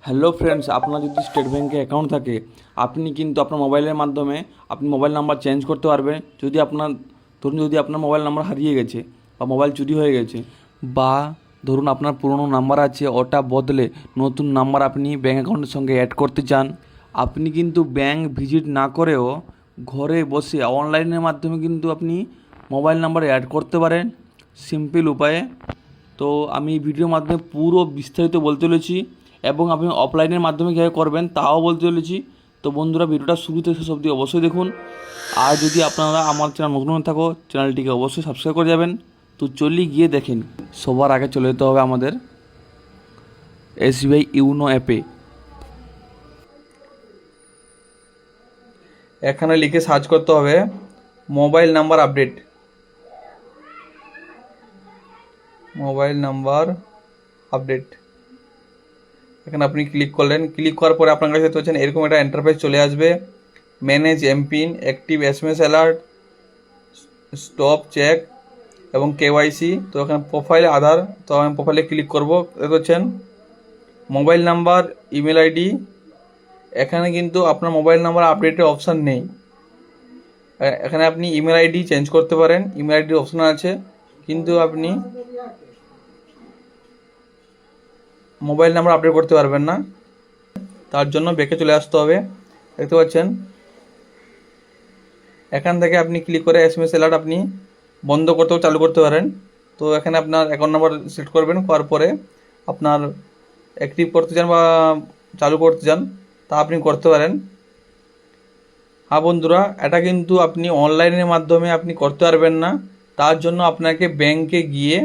Hello friends, আপনার যদি state ব্যাঙ্কে অ্যাকাউন্ট থাকে আপনি কিন্তু আপনার মোবাইলের মাধ্যমে আপনি মোবাইল নাম্বার চেঞ্জ করতে পারবেন। যদি আপনার ধরুন যদি আপনার মোবাইল নাম্বার হারিয়ে গেছে বা মোবাইল চুরি হয়ে গেছে, বা ধরুন আপনার পুরনো নাম্বার আছে ওটা বদলে নতুন নাম্বার আপনি ব্যাঙ্ক অ্যাকাউন্টের সঙ্গে অ্যাড করতে চান, আপনি কিন্তু ব্যাঙ্ক ভিজিট না করেও ঘরে বসে অনলাইনের মাধ্যমে কিন্তু আপনি মোবাইল নাম্বার অ্যাড করতে পারেন সিম্পল উপায়ে। তো আমি এই ভিডিওর মাধ্যমে পুরো বিস্তারিত বলতে চলেছি এবং আপনি অফলাইনের মাধ্যমে কীভাবে করবেন তাও বলতে চলেছি। তো বন্ধুরা, ভিডিওটা শুরু থেকে শেষ অবধি অবশ্যই দেখুন। আর যদি আপনারা আমার চ্যানেল নতুন হয়ে থাকো, চ্যানেলটিকে অবশ্যই সাবস্ক্রাইব করে যাবেন। তো চলি গিয়ে দেখেন। সবার আগে চলে যেতে হবে আমাদের SBI ইউনো অ্যাপে। এখানে লিখে সার্চ করতে হবে mobile number update. Mobile number update এখানে আপনি ক্লিক করলেন। ক্লিক করার পরে আপনার কাছে হচ্ছেন এরকম একটা ইন্টারফেস চলে আসবে। Manage MPIN, active SMS alert, stop check এবং KYC। তো এখানে প্রোফাইল আধার, তো আমি প্রোফাইলে ক্লিক করবো। দেখতে পাচ্ছেন মোবাইল নাম্বার, ইমেল আইডি। এখানে কিন্তু আপনার মোবাইল নাম্বার আপডেটের অপশান নেই। এখানে আপনি ইমেল আইডি চেঞ্জ করতে পারেন, ইমেল আইডির অপশন আছে, কিন্তু আপনি মোবাইল নাম্বার আপডেট করতে পারবেন না। তার জন্য ব্যাকে চলে আসতে হবে। দেখতে পাচ্ছেন এখান থেকে আপনি ক্লিক করে SMS অ্যালার্ট আপনি বন্ধ করতেও চালু করতে পারেন। তো এখানে আপনার অ্যাকাউন্ট নাম্বার সিলেক্ট করবেন, করার পরে আপনার অ্যাক্টিভ করতে চান বা চালু করতে চান তা আপনি করতে পারেন। হ্যাঁ বন্ধুরা, এটা কিন্তু আপনি অনলাইনের মাধ্যমে আপনি করতে পারবেন না। তার জন্য আপনাকে ব্যাংকে গিয়ে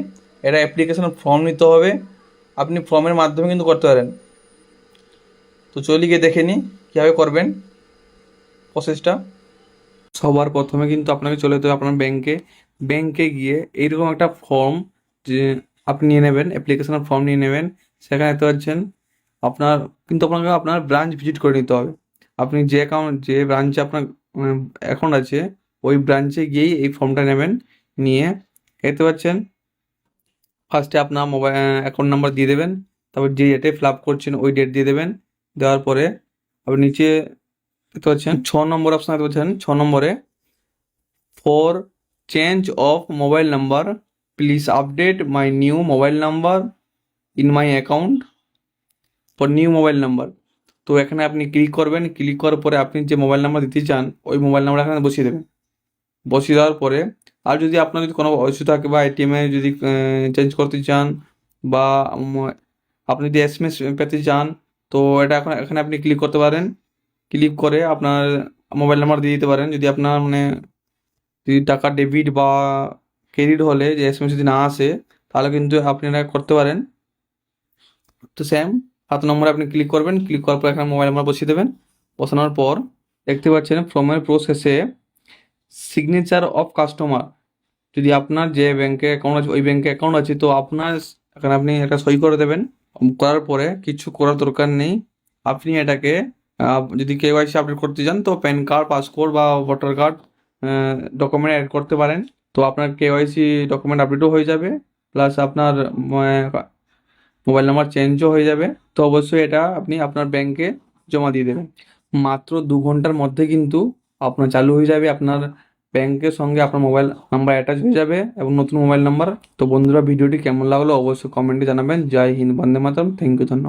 এটা অ্যাপ্লিকেশন ফর্ম নিতে হবে। আপনি ফর্মের মাধ্যমে কিন্তু করতে পারেন। তো চলি গিয়ে দেখে নিই কীভাবে করবেন প্রসেসটা। সবার প্রথমে কিন্তু আপনাকে চলে যেতে হবে আপনার ব্যাংকে গিয়ে এইরকম একটা ফর্ম যে আপনি নিয়ে নেবেন, অ্যাপ্লিকেশনের ফর্ম নিয়ে নেবেন। সেখানে দেখতে পাচ্ছেন আপনাকে আপনার ব্রাঞ্চ ভিজিট করে নিতে হবে। আপনি যে ব্রাঞ্চে আপনার অ্যাকাউন্ট আছে ওই ব্রাঞ্চে গিয়েই এই ফর্মটা নেবেন। নিয়ে দেখতে পাচ্ছেন ফার্স্টে আপনার মোবাইল অ্যাকাউন্ট নাম্বার দিয়ে দেবেন, তারপর যে ডেটে ফিল আপ করছেন ওই ডেট দিয়ে দেবেন। দেওয়ার পরে আপনি নিচে দেখতে পাচ্ছেন 6 নম্বর অপশান দেখতে পাচ্ছেন। 6 নম্বরে for change of mobile number please update my new mobile number in my account for new mobile number. তো এখানে আপনি ক্লিক করবেন। ক্লিক করার পরে আপনি যে মোবাইল নাম্বার দিতে চান ওই মোবাইল নাম্বার এখানে বসিয়ে দেবেন। বসিয়ে দেওয়ার পরে আর যদি আপনার যদি কোনো ইস্যু থাকে বা ATM-এ যদি চেঞ্জ করতে চান বা আপনি যদি SMS পেতে চান, তো এটা এখানে আপনি ক্লিক করতে পারেন। ক্লিক করে আপনার মোবাইল নাম্বার দিয়ে দিতে পারেন। যদি আপনার যদি টাকা ডেবিট বা ক্রেডিট হলে যে SMS যদি না আসে তাহলে কিন্তু আপনি এটা করতে পারেন। তো সেম 7 নম্বরে আপনি ক্লিক করবেন। ক্লিক করার পর এখানে মোবাইল নাম্বার বসিয়ে দেবেন। বসানোর পর দেখতে পাচ্ছেন ফর্মের প্রসেসে সিগনেচার অফ কাস্টমার। যদি আপনার যে ব্যাংকে অ্যাকাউন্ট আছে ওই ব্যাংকে অ্যাকাউন্ট আছে, তো আপনার এখানে আপনি একটা সই করে দেবেন। করার পরে কিছু করার দরকার নেই। আপনি এটাকে যদি KYC আপডেট করতে চান তো প্যান কার্ড, পাসপোর্ট বা ভোটার কার্ড ডকুমেন্ট অ্যাড করতে পারেন। তো আপনার KYC ডকুমেন্ট আপডেটও হয়ে যাবে, প্লাস আপনার মোবাইল নাম্বার চেঞ্জও হয়ে যাবে। তো অবশ্যই এটা আপনি আপনার ব্যাংকে জমা দিয়ে দেবেন। মাত্র 2 ঘন্টার মধ্যে কিন্তু আপনার চালু হয়ে যাবে, আপনার ব্যাংকের সঙ্গে আপনার মোবাইল নাম্বার অ্যাটাচ হয়ে যাবে এবং নতুন মোবাইল নাম্বার। তো বন্ধুরা, ভিডিওটি কেমন লাগলো অবশ্যই কমেন্টে জানাবেন। জয় হিন্দ, বন্দে মাতরম, থ্যাংক ইউ, ধন্যবাদ।